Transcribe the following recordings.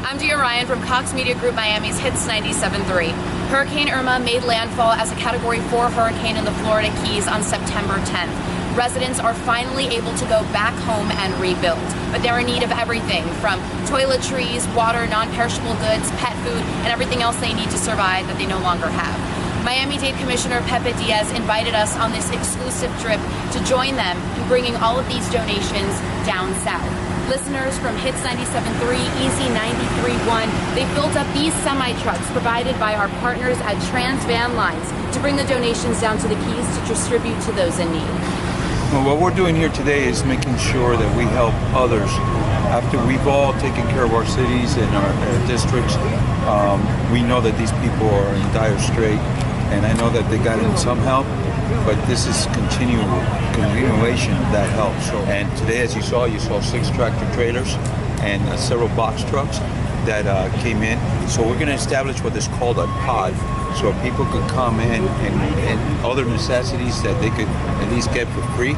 I'm Dia Ryan from Cox Media Group Miami's Hits 97.3. Hurricane Irma made landfall as a Category 4 hurricane in the Florida Keys on September 10th. Residents are finally able to go back home and rebuild, but they're in need of everything from toiletries, water, non-perishable goods, pet food, and everything else they need to survive that they no longer have. Miami-Dade Commissioner Pepe Diaz invited us on this exclusive trip to join them in bringing all of these donations down south. Listeners from Hits 97.3, Easy 93.1, they filled up these semi-trucks provided by our partners at Trans Van Lines to bring the donations down to the Keys to distribute to those in need. Well, what we're doing here today is making sure that we help others. After we've all taken care of our cities and our districts, we know that these people are in dire strait, and I know that they got in some help, but this is continuation of that help. So, and today, as you saw 6 tractor trailers and several box trucks that came in. So we're going to establish what is called a pod, so people could come in and other necessities that they could at least get for free.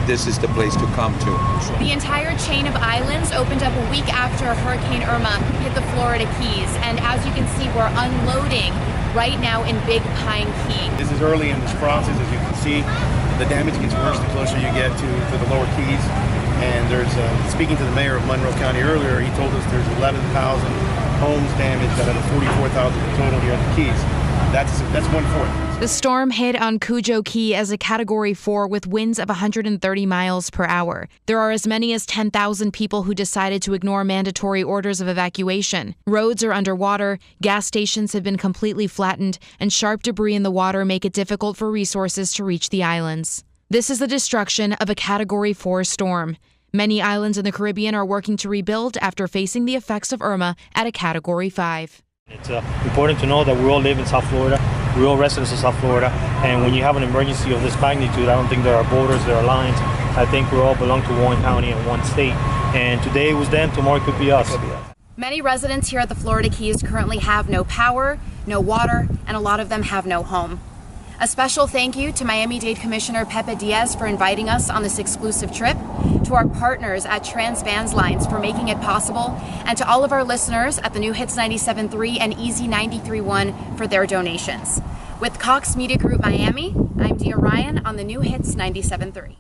This is the place to come to. The entire chain of islands opened up a week after Hurricane Irma hit the Florida Keys, and as you can see, we're unloading right now in Big Pine Key. This is early in this process. As you can see, the damage gets worse the closer you get to the lower Keys. And there's, speaking to the mayor of Monroe County earlier, he told us there's 11,000 homes damaged out of the 44,000 total here at the Keys. That's 1/4. The storm hit on Cujo Key as a Category 4 with winds of 130 miles per hour. There are as many as 10,000 people who decided to ignore mandatory orders of evacuation. Roads are underwater, gas stations have been completely flattened, and sharp debris in the water make it difficult for resources to reach the islands. This is the destruction of a Category 4 storm. Many islands in the Caribbean are working to rebuild after facing the effects of Irma at a Category 5. It's important to know that we all live in South Florida. We're all residents of South Florida. And when you have an emergency of this magnitude, I don't think there are borders, there are lines. I think we all belong to one county and one state. And today it was them, tomorrow it could be us. Many residents here at the Florida Keys currently have no power, no water, and a lot of them have no home. A special thank you to Miami-Dade Commissioner Pepe Diaz for inviting us on this exclusive trip, to our partners at Trans Van Lines for making it possible, and to all of our listeners at the new Hits 97.3 and Easy 93.1 for their donations. With Cox Media Group Miami, I'm Dia Ryan on the new Hits 97.3.